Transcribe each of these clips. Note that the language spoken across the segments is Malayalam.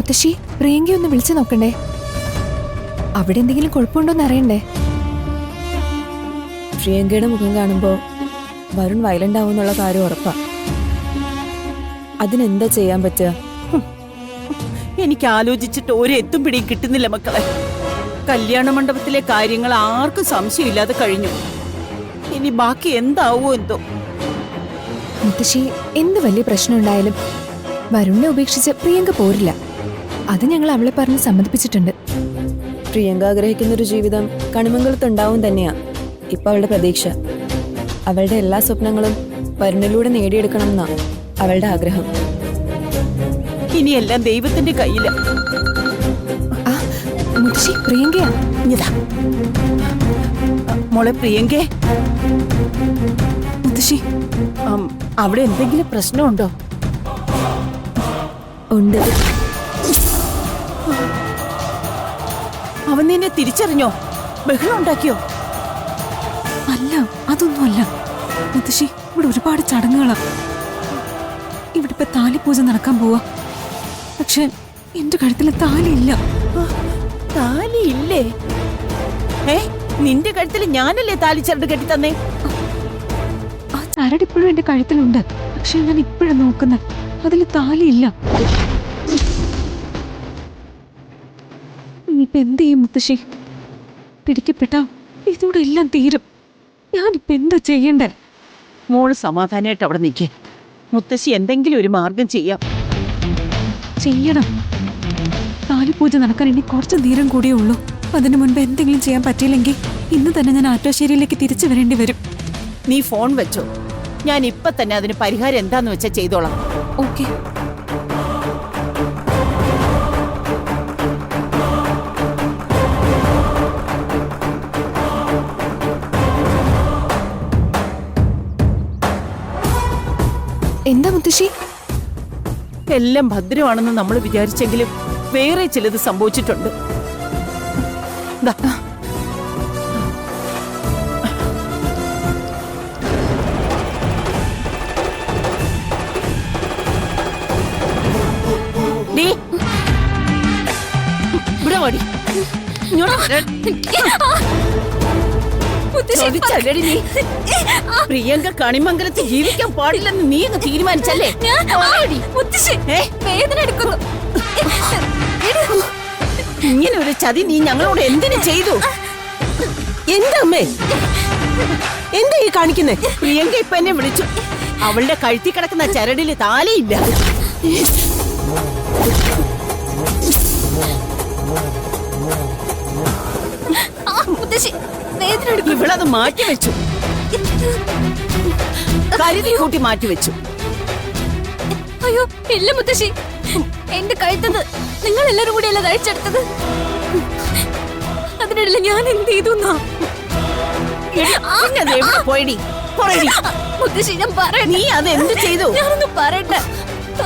മുത്തശ്ശി, പ്രിയങ്ക ഒന്ന് വിളിച്ചു നോക്കണ്ടേ? അവിടെ എന്തെങ്കിലും കുഴപ്പമുണ്ടോന്ന് അറിയണ്ടേ? പ്രിയങ്കയുടെ മുഖം കാണുമ്പോൾ വരുൺ വയലന്റ് ആവുന്നുള്ള കാര്യം ഉറപ്പാ. അതിനെന്താ ചെയ്യാൻ പറ്റുക? എനിക്ക് ആലോചിച്ചിട്ട് ഒരു എത്തും പിടിയും കിട്ടുന്നില്ല മക്കളെ. കല്യാണ മണ്ഡപത്തിലെ കാര്യങ്ങൾ ആർക്കും സംശയമില്ലാതെ കഴിഞ്ഞു. ഇനി ബാക്കി എന്താവോ എന്തോ. മുത്തശ്ശി, എന്ത് വലിയ പ്രശ്നം ഉണ്ടായാലും വരുണിനെ ഉപേക്ഷിച്ച് പ്രിയങ്ക പോരില്ല. അത് ഞങ്ങൾ അവളെ പറഞ്ഞ് സമ്മതിപ്പിച്ചിട്ടുണ്ട്. പ്രിയങ്ക ആഗ്രഹിക്കുന്നൊരു ജീവിതം കണിമംഗലത്തുണ്ടാവും തന്നെയാ ഇപ്പൊ അവളുടെ പ്രതീക്ഷ. അവളുടെ എല്ലാ സ്വപ്നങ്ങളും വരുണിലൂടെ നേടിയെടുക്കണം എന്നാ അവളുടെ ആഗ്രഹം. ഇനിയെല്ലാം ദൈവത്തിന്റെ കയ്യില. മുത്തശ്ശി, പ്രിയങ്കയാ. ഇതാ മോളെ പ്രിയങ്കേ. മുത്തശ്ശി, അവിടെ എന്തെങ്കിലും പ്രശ്നമുണ്ടോ? ഉണ്ട്. അവൻ നിന്നെ തിരിച്ചറിഞ്ഞോ? ബഹളം ഉണ്ടാക്കിയോ? അല്ല, അതൊന്നുമല്ല മുത്തശ്ശി. ഇവിടെ ഒരുപാട് ചടങ്ങുകളാ. ഇവിടെ ഇപ്പൊ താലിപൂജ നടക്കാൻ പോവാ. പക്ഷെ എന്റെ കഴുത്തിൽ താലിയില്ല. താലിയില്ലേ? നിന്റെ കഴുത്തിൽ ഞാനല്ലേ താലി ചരട് കെട്ടി തന്നേ? ആ ചരട് ഇപ്പോഴും എന്റെ കഴുത്തിലുണ്ട്. പക്ഷെ ഞാൻ ഇപ്പോഴാണ് നോക്കുന്നത്, അതിൽ താലിയില്ല. ഇനിയിപ്പൊ എന്ത് ചെയ്യും മുത്തശ്ശി? പിടിക്കപ്പെട്ടാ ഇതോടെ എല്ലാം തീരും. ഞാനിപ്പോ എന്താ ചെയ്യണ്ടേ? മോള് സമാധാനമായിട്ട് അവിടെ നിൽക്കേ. മുത്തശ്ശി എന്തെങ്കിലും ഒരു മാർഗം ചെയ്യണം. താലിപൂജ നടക്കാൻ ഇനി കുറച്ച് നേരം കൂടിയേ ഉള്ളൂ. അതിനു മുൻപ് എന്തെങ്കിലും ചെയ്യാൻ പറ്റിയില്ലെങ്കിൽ ഇന്ന് തന്നെ ഞാൻ ആറ്റോശ്ശേരിയിലേക്ക് തിരിച്ചു വരേണ്ടി വരും. നീ ഫോൺ വെച്ചോ, ഞാൻ ഇപ്പൊ തന്നെ അതിന് പരിഹാരം എന്താന്ന് വെച്ചാ ചെയ്തോളാം. ഓക്കെ. എന്താ മുത്തശ്ശി? എല്ലാം ഭദ്രമാണെന്ന് നമ്മൾ വിചാരിച്ചെങ്കിലും വേറെ ചിലത് സംഭവിച്ചിട്ടുണ്ട്. പ്രിയങ്ക കണിമംഗലത്ത് ജീവിക്കാൻ പാടില്ലെന്ന് നീ അങ്ങ് തീരുമാനിച്ചല്ലേ? ഇങ്ങനെ ഒരു ചതി നീ ഞങ്ങളോട് എന്തിനു ചെയ്തു? എന്താ അമ്മേ, എന്താ ഈ കാണിക്കുന്നേ? പ്രിയങ്ക ഇപ്പൊ എന്നെ വിളിച്ചു. അവളുടെ കഴുത്തി കിടക്കുന്ന ചരടില് താലിയില്ല. ഇവളത് മാറ്റിവെച്ചു, കരുതി കൂട്ടി മാറ്റിവെച്ചു. അയ്യോ ഇല്ല മുത്തശ്ശി, എന്റെ കഴുത്തത് നിങ്ങൾ എല്ലാരും കൂടി അല്ല തഴിച്ചെടുത്തത്. അതിനിടയിൽ ഞാൻ എന്ത് ചെയ്തു? മുത്തശ്ശി ഞാൻ പറയാം. നീ അത് എന്ത് ചെയ്തു? ഞാനൊന്ന് പറയട്ടെ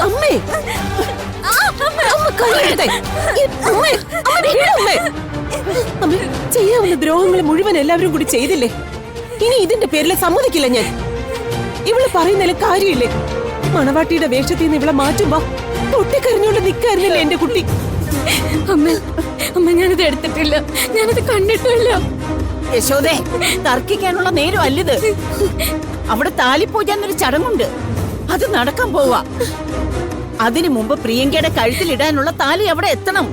അമ്മേ. ചെയ്യാവുന്ന ദ്രോഹങ്ങൾ മുഴുവൻ എല്ലാവരും കൂടി ചെയ്തില്ലേ? ഇനി ഇതിന്റെ പേരിൽ സമ്മതിക്കില്ല ഞാൻ. ഇവള് പറയുന്നതിൽ കാര്യമില്ലേ? മണവാട്ടിയുടെ വേഷത്തിൽ നിന്ന് ഇവളെ മാറ്റുമ്പോ പൊട്ടിക്കരഞ്ഞോണ്ട് നിക്കായിരുന്നില്ലേ എന്റെ കുട്ടി? അമ്മ ഞാനിത് എടുത്തിട്ടില്ല, ഞാനത് കണ്ടിട്ടില്ല. യശോദേ, തർക്കിക്കാനുള്ള നേരം അല്ലിത്. അവിടെ താലിപൂജ എന്നൊരു ചടങ്ങുണ്ട്, അത് നടക്കാൻ പോവാ. അതിനു മുമ്പ് പ്രിയങ്കയുടെ കഴുത്തിലിടാനുള്ള താലി അവിടെ എത്തണം.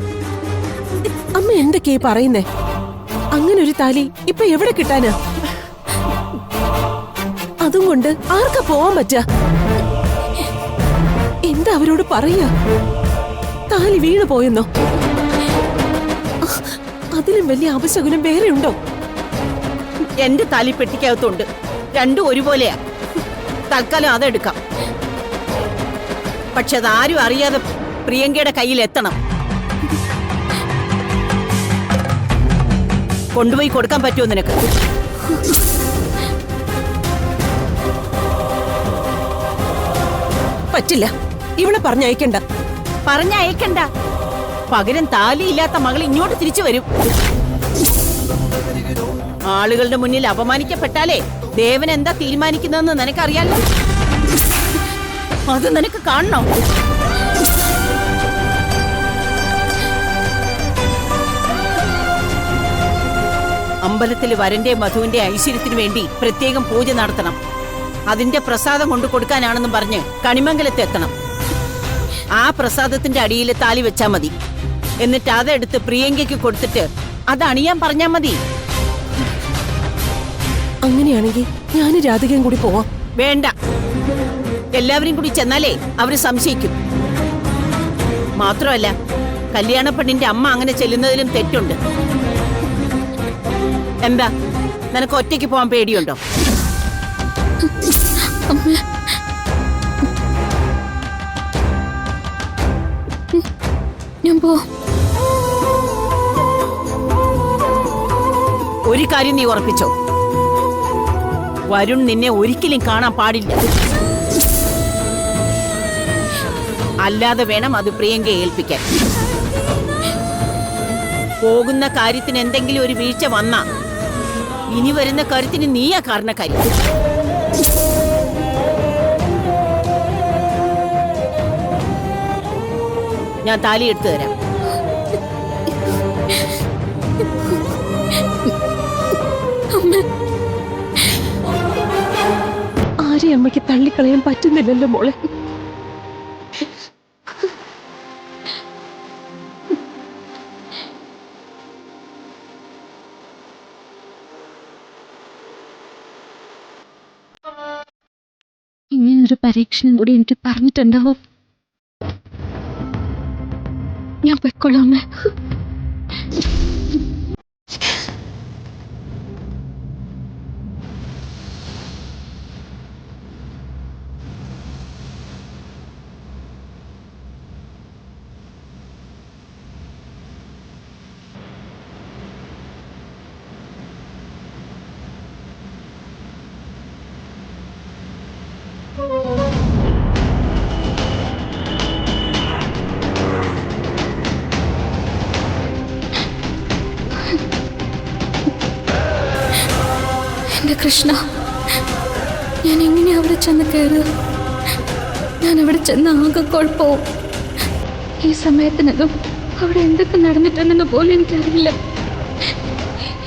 അമ്മ എന്തൊക്കെയാ പറയുന്നേ? അങ്ങനെ ഒരു താലി ഇപ്പൊ എവിടെ കിട്ടാനാ? അതും കൊണ്ട് ആർക്കാ പോവാൻ പറ്റാ? എന്താ അവരോട് പറയാ? താലി വീണു പോയെന്നോ? അതിലും വലിയ അപശകുനം വേറെ ഉണ്ടോ? എന്റെ താലി പെട്ടിക്കകത്തുണ്ട്, രണ്ടും ഒരുപോലെയാ. തൽക്കാലം അതെടുക്കാം. പക്ഷെ അതാരും അറിയാതെ പ്രിയങ്കയുടെ കയ്യിൽ എത്തണം. കൊണ്ടുപോയി കൊടുക്കാൻ പറ്റുമോ നിനക്ക്? പറ്റില്ല, ഇവളെ പറഞ്ഞയക്കണ്ട. പറഞ്ഞയക്കണ്ട, പകരം താലിയില്ലാത്ത മകൾ ഇങ്ങോട്ട് തിരിച്ചു വരും. ആളുകളുടെ മുന്നിൽ അപമാനിക്കപ്പെട്ടാലേ ദേവൻ എന്താ തീരുമാനിക്കുന്നതെന്ന് നിനക്കറിയാലോ. അത് നിനക്ക് കാണണോ? അമ്പലത്തിൽ വരന്റെ മധുവിന്റെ ഐശ്വര്യത്തിനു വേണ്ടി പ്രത്യേകം പൂജ നടത്തണം. അതിന്റെ പ്രസാദം കൊണ്ടു കൊടുക്കാനാണെന്നും പറഞ്ഞ് കണിമംഗലത്ത് എത്തണം. ആ പ്രസാദത്തിന്റെ അടിയിൽ താലി വെച്ചാ മതി. എന്നിട്ട് അതെടുത്ത് പ്രിയങ്കയ്ക്ക് കൊടുത്തിട്ട് അത് അണിയാൻ പറഞ്ഞാ മതി. അങ്ങനെയാണെങ്കിൽ ഞാൻ രാധികയും കൂടി പോവാം. വേണ്ട, എല്ലാവരും കൂടി ചെന്നാലേ അവര് സംശയിക്കും. മാത്രമല്ല, കല്യാണ പെണ്ണിന്റെ അമ്മ അങ്ങനെ ചെല്ലുന്നതിലും തെറ്റുണ്ട്. എന്താ, നിനക്ക് ഒറ്റയ്ക്ക് പോവാൻ പേടിയുണ്ടോ? ഞാൻ പോ. ഒരു കാര്യം നീ ഉറപ്പിച്ചോ, വരുൺ നിന്നെ ഒരിക്കലും കാണാൻ പാടില്ല. അല്ലാതെ വേണം അത് പ്രിയങ്കയെ ഏൽപ്പിക്കാൻ. പോകുന്ന കാര്യത്തിന് എന്തെങ്കിലും ഒരു വീഴ്ച വന്നാ ഇനി വരുന്ന കാര്യത്തിന് നീയാ കാരണക്കാരി. ഞാൻ താലി എടുത്തു തരാം. ആരെയും അമ്മയ്ക്ക് തള്ളിക്കളയാൻ പറ്റുന്നില്ലല്ലോ മോളെ. ഇങ്ങനൊരു പരീക്ഷണം കൂടി എനിക്ക് പറഞ്ഞിട്ടുണ്ടാവും. ഞാൻ പൊയ്ക്കൊള്ളാം. എന്റെ കൃഷ്ണ, ഞാൻ എങ്ങനെയാ അവിടെ ചെന്ന് കയറുക? ഞാൻ അവിടെ ചെന്ന് ആകെ കുഴപ്പവും. ഈ സമയത്തിനകം അവിടെ എന്തൊക്കെ നടന്നിട്ടുണ്ടെന്ന് പോലും എനിക്കറിയില്ല.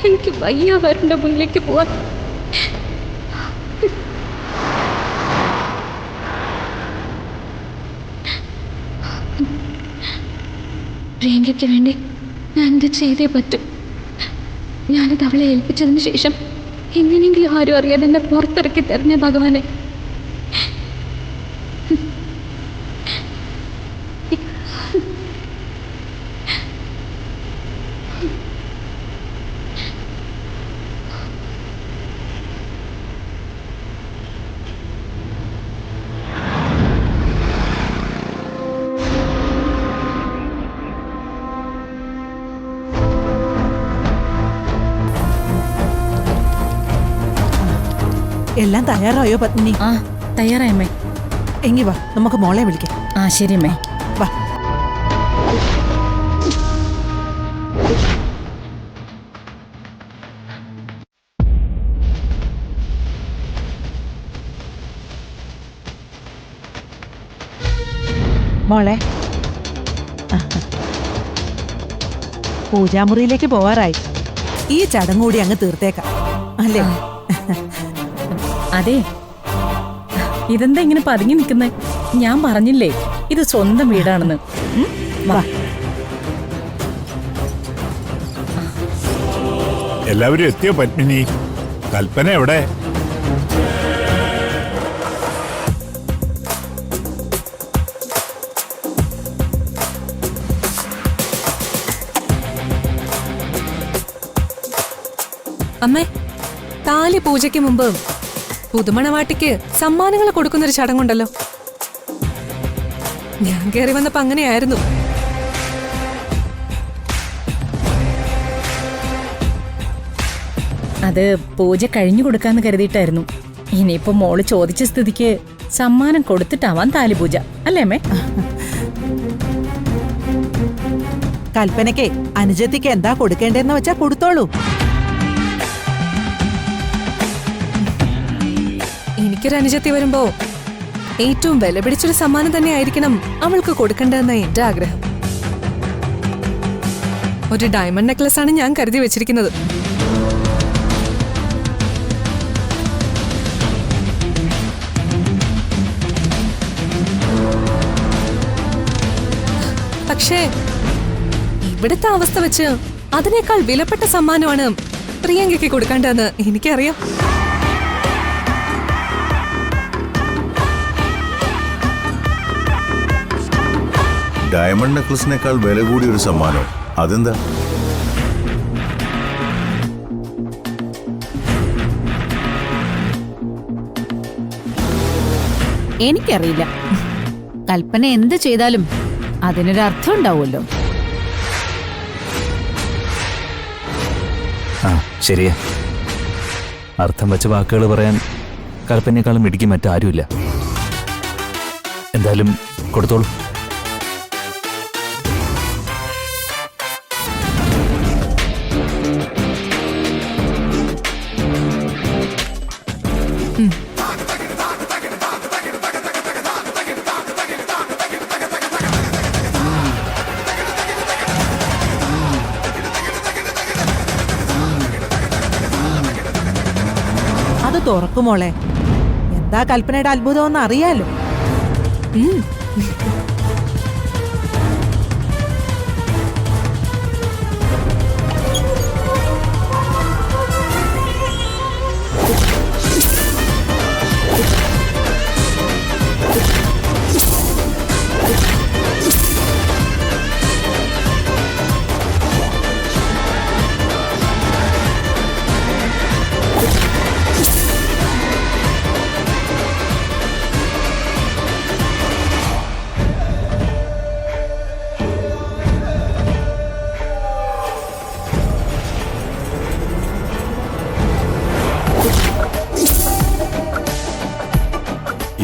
എനിക്ക് വയ്യ വരണ്ട മുന്നിലേക്ക് പോവാൻ. പ്രിയങ്കയ്ക്ക് വേണ്ടി ഞാൻ എന്ത് ചെയ്തേ പറ്റും. ഞാനിത് അവളെ ഏൽപ്പിച്ചതിന് ശേഷം എങ്ങനെയെങ്കിലും ആരും അറിയാതെ എന്നെ പുറത്തിറക്കി തരുന്ന ഭഗവാനെ. എല്ലാം തയ്യാറായോ പത്മിനി? ആ, തയ്യാറായമ്മേ. എങ്കി വാ, നമുക്ക് മോളെ വിളിക്കാം. ആ, ശരി അമ്മേ. വാ. മോളെ, പൂജാമുറിയിലേക്ക് പോവാറായി. ഈ ചടങ്ങ് കൂടി അങ്ങ് തീർത്തേക്കാം അല്ലേ? അതെ, ഇതെന്താ ഇങ്ങനെ പതുങ്ങി നിൽക്കുന്നേ? ഞാൻ പറഞ്ഞില്ലേ ഇത് സ്വന്തം വീടാണെന്ന്. വാ. എല്ലാവരും എത്തിയോ പത്മിനി? കൽപ്പന എവിടെ? അമ്മേ, താലി പൂജയ്ക്ക് മുമ്പ് പുതുമണവാട്ടിക്ക് സമ്മാനങ്ങൾ കൊടുക്കുന്നൊരു ചടങ്ങുണ്ടല്ലോ. ഞാൻ കയറി വന്നപ്പോ അങ്ങനെയായിരുന്നു. അത് പൂജ കഴിഞ്ഞു കൊടുക്കാന്ന് കരുതിയിട്ടായിരുന്നു. ഇനിയിപ്പോ മോള് ചോദിച്ച സ്ഥിതിക്ക് സമ്മാനം കൊടുത്തിട്ടാവാൻ താലി പൂജ അല്ലേ അമ്മേ? കൽപ്പനയ്ക്ക് അനുജത്തിക്ക് എന്താ കൊടുക്കേണ്ടതെന്ന് വെച്ചാ കൊടുത്തോളൂ. എനിക്കൊരു അനുജത്തി വരുമ്പോ ഏറ്റവും വില പിടിച്ചൊരു സമ്മാനം തന്നെ ആയിരിക്കണം അവൾക്ക് കൊടുക്കേണ്ടതെന്ന എന്റെ ആഗ്രഹം. ഒരു ഡയമണ്ട് നെക്ലസ് ആണ് ഞാൻ കരുതി വെച്ചിരിക്കുന്നത്. പക്ഷേ ഇവിടുത്തെ അവസ്ഥ വെച്ച് അതിനേക്കാൾ വിലപ്പെട്ട സമ്മാനമാണ് പ്രിയങ്കയ്ക്ക് കൊടുക്കേണ്ടതെന്ന് എനിക്കറിയാം. ഡയമണ്ട് നെക്ലസിനേക്കാൾ വില കൂടിയ ഒരു സമ്മാനം, അതെന്താ? എനിക്കറിയില്ല. കൽപ്പന എന്ത് ചെയ്താലും അതിനൊരു അർത്ഥം ഉണ്ടാവുമല്ലോ. ആ ശരിയാ, അർത്ഥം വെച്ച വാക്കുകൾ പറയാൻ കൽപ്പനയെക്കാളും മിടിക്കും മറ്റാരുമില്ല. എന്തായാലും കൊടുത്തോളൂ. അത് തുറക്കുമോളെ. എന്താ കൽപ്പനയുടെ അത്ഭുതം എന്ന് അറിയാലോ.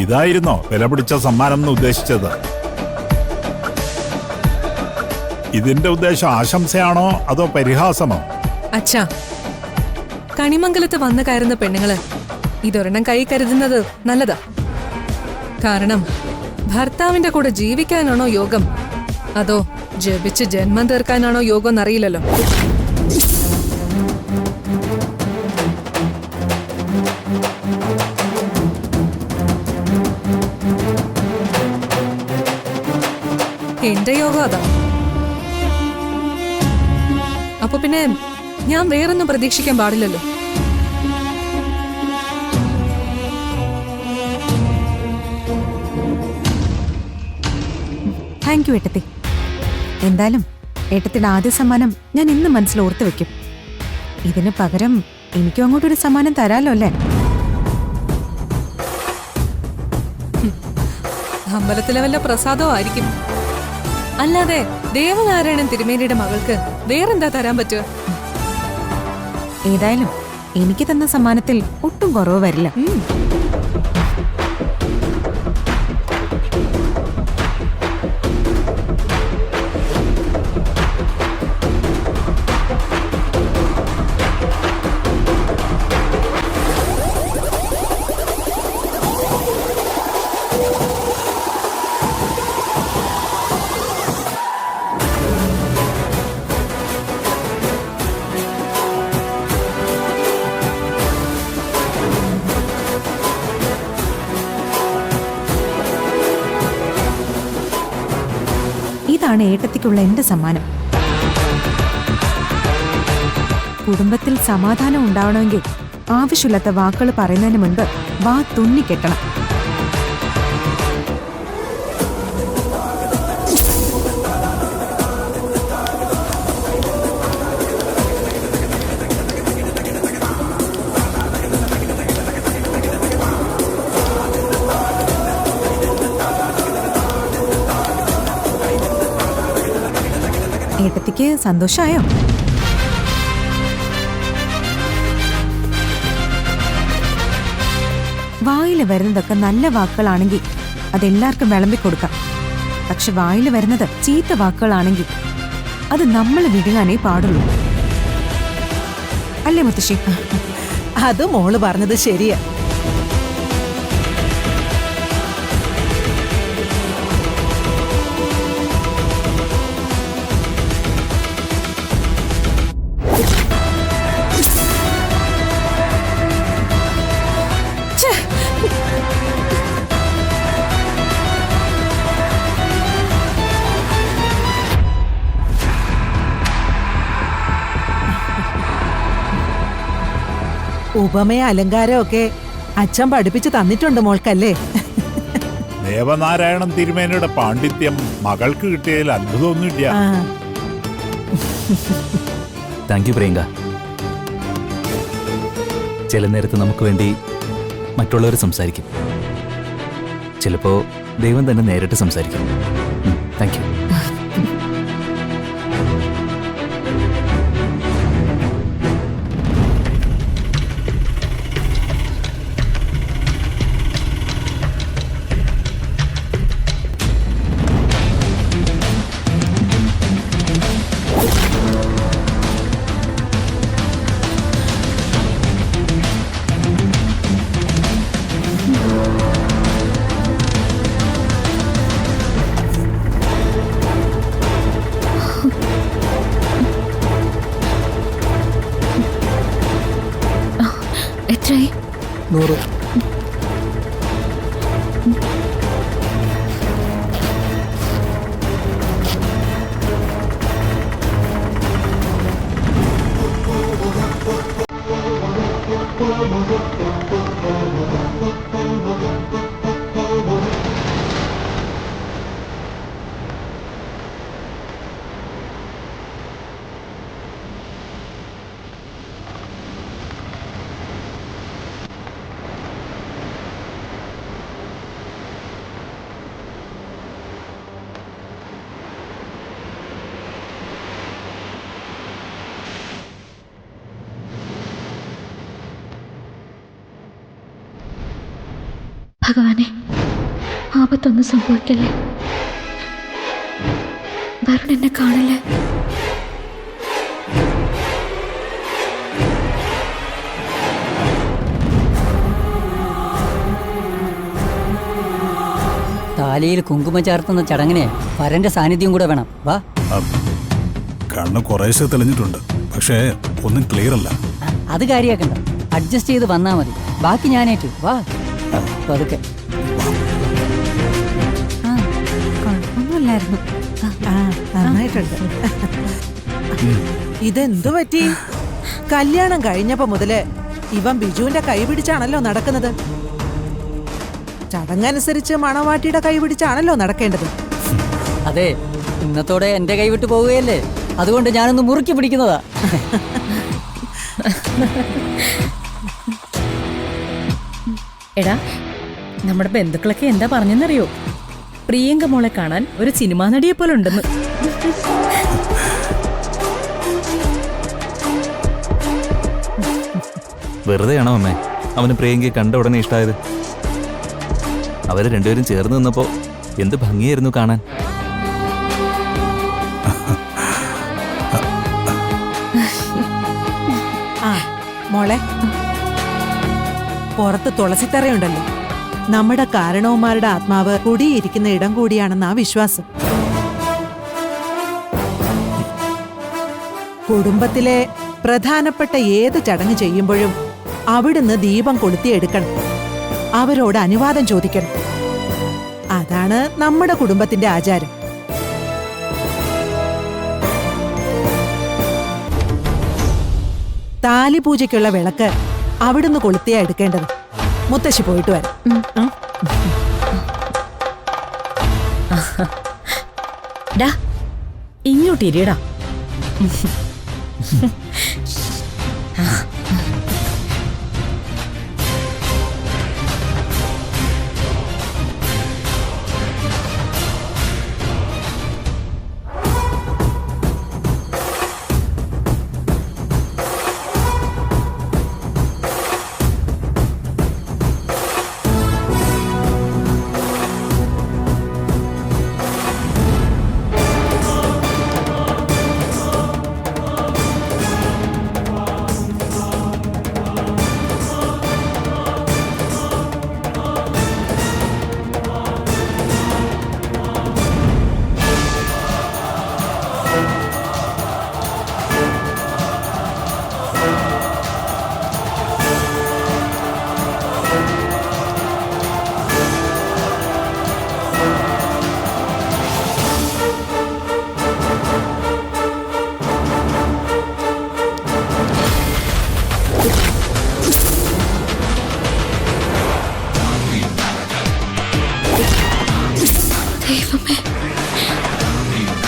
ഇതായിരുന്നോ വിലപിടിച്ച സമ്മാനം എന്ന് ഉദ്ദേശിച്ചത്? ഇതിന്റെ ഉദ്ദേശം ആശംസയാണോ അതോ പരിഹാസമോ? അച്ഛാ, കണിമംഗലത്ത് വന്നു കയറുന്ന പെണ്ണുങ്ങള് ഇതൊരെണ്ണം കൈ കരുതുന്നത് നല്ലതാ. കാരണം ഭർത്താവിന്റെ കൂടെ ജീവിക്കാനാണോ യോഗം, അതോ ജപിച്ച് ജന്മം തീർക്കാനാണോ യോഗം എന്നറിയില്ലല്ലോ. എന്റെ യോഗം അതാ. അപ്പൊ പിന്നെ ഞാൻ വേറൊന്നും പ്രതീക്ഷിക്കാൻ പാടില്ലല്ലോ. താങ്ക് യു ഏട്ടത്തി. എന്തായാലും ഏട്ടത്തിയുടെ ആദ്യ സമ്മാനം ഞാൻ ഇന്ന് മനസ്സിൽ ഓർത്തു വെക്കും. ഇതിന് പകരം എനിക്കും അങ്ങോട്ടൊരു സമ്മാനം തരാലോ അല്ലേ? അമ്പലത്തിലെ വല്ല പ്രസാദവും ആയിരിക്കും. അല്ലാതെ ദേവനാരായണൻ തിരുമേനിയുടെ മകൾക്ക് വേറെന്താ തരാൻ പറ്റുക? ഏതായാലും എനിക്ക് തന്ന സമ്മാനത്തിൽ ഒട്ടും കുറവ് വരില്ല. ഇതാണ് ഏട്ടത്തിക്കുള്ള എന്റെ സമ്മാനം. കുടുംബത്തിൽ സമാധാനം ഉണ്ടാവണമെങ്കിൽ ആവശ്യമില്ലാത്ത വാക്കുകൾ പറയുന്നതിന് മുൻപ് വാ തുന്നിക്കെട്ടണം. ഏട്ടത്തിക്ക് സന്തോഷായോ? വായിൽ വരുന്നതൊക്കെ നല്ല വാക്കുകളാണെങ്കിൽ അതെല്ലാവർക്കും വിളമ്പിക്കൊടുക്കാം. പക്ഷെ വായിൽ വരുന്നത് ചീത്ത വാക്കുകളാണെങ്കിൽ അത് നമ്മൾ വിഴുങ്ങാനേ പാടുള്ളൂ. അല്ലേ മുത്തശ്ശി? അത് മോള് പറഞ്ഞത് ശരിയാ. ഉപമയ അലങ്കാരം ഒക്കെ അച്ഛൻ പഠിപ്പിച്ചു തന്നിട്ടുണ്ട് മോൾക്കല്ലേ? ദേവനാരായണൻ തിരുമേനിയുടെ പാണ്ഡിത്യം മകൾക്ക് കിട്ടിയതിൽ അത്ഭുതമൊന്നുമില്ല. ആ, താങ്ക് യു പ്രിയങ്ക. ചില നേരത്ത് നമുക്ക് വേണ്ടി മറ്റുള്ളവർ സംസാരിക്കും, ചിലപ്പോ ദൈവം തന്നെ നേരിട്ട് സംസാരിക്കും. Thank you. എത്രയായി? 100. ഭഗവാനെ, ആപത്തൊന്നും സംഭവിക്കല്ലേ. വരുൺ എന്നെ കാണല്ലേ. താലിയിൽ കുങ്കുമ ചേർത്തുന്ന ചടങ്ങിന് വരന്റെ സാന്നിധ്യം കൂടെ വേണം. വാ. കണ്ണ് കുറേശ്ശെ തെളിഞ്ഞിട്ടുണ്ട്, പക്ഷേ ഒന്നും ക്ലിയർ അല്ല. അത് കാര്യാക്കണ്ട, അഡ്ജസ്റ്റ് ചെയ്ത് വന്നാ മതി. ബാക്കി ഞാനേറ്റു. വാ പതുക്കെ. കുഴപ്പമൊന്നുമില്ലായിരുന്നു. ആ, നന്നായിട്ടുണ്ട്. ഇതെന്തു പറ്റി? കല്യാണം കഴിഞ്ഞപ്പോ മുതല് ഇവൻ ബിജുവിന്റെ കൈ പിടിച്ചാണല്ലോ നടക്കുന്നത്. ചടങ്ങനുസരിച്ച് മണവാട്ടിയുടെ കൈ പിടിച്ചാണല്ലോ നടക്കേണ്ടത്. അതെ, ഇന്നത്തോടെ എന്റെ കൈവിട്ട് പോവുകയല്ലേ, അതുകൊണ്ട് ഞാനൊന്ന് മുറുക്കി പിടിക്കുന്നതാ. എടാ, നമ്മുടെ ബന്ധുക്കളൊക്കെ എന്താ പറഞ്ഞെന്നറിയോ? പ്രിയങ്ക മോളെ കാണാൻ ഒരു സിനിമാ നടിയെ പോലെ ഉണ്ടെന്ന്. വെറുതെയാണോ അമ്മേ അവന് പ്രിയങ്കയെ കണ്ട ഉടനെ ഇഷ്ടമായത്? അവര് രണ്ടുപേരും ചേർന്ന് നിന്നപ്പോ എന്ത് ഭംഗിയായിരുന്നു കാണാൻ. ആ മോളെ, പുറത്ത് തുളസിത്തറയുണ്ടല്ലോ, നമ്മുടെ കാരണവന്മാരുടെ ആത്മാവ് കുടിയിരിക്കുന്ന ഇടം കൂടിയാണെന്നാ വിശ്വാസം. കുടുംബത്തിലെ പ്രധാനപ്പെട്ട ഏത് ചടങ്ങ് ചെയ്യുമ്പോഴും അവിടുന്ന് ദീപം കൊളുത്തിയെടുക്കണം, അവരോട് അനുവാദം ചോദിക്കണം. അതാണ് നമ്മുടെ കുടുംബത്തിന്റെ ആചാരം. താലിപൂജയ്ക്കുള്ള വിളക്ക് അവിടുന്ന് കൊളുത്തിയാ എടുക്കേണ്ടത്. മുത്തശ്ശി പോയിട്ട് വരാം. ഇങ്ങോട്ടിരിയടാ.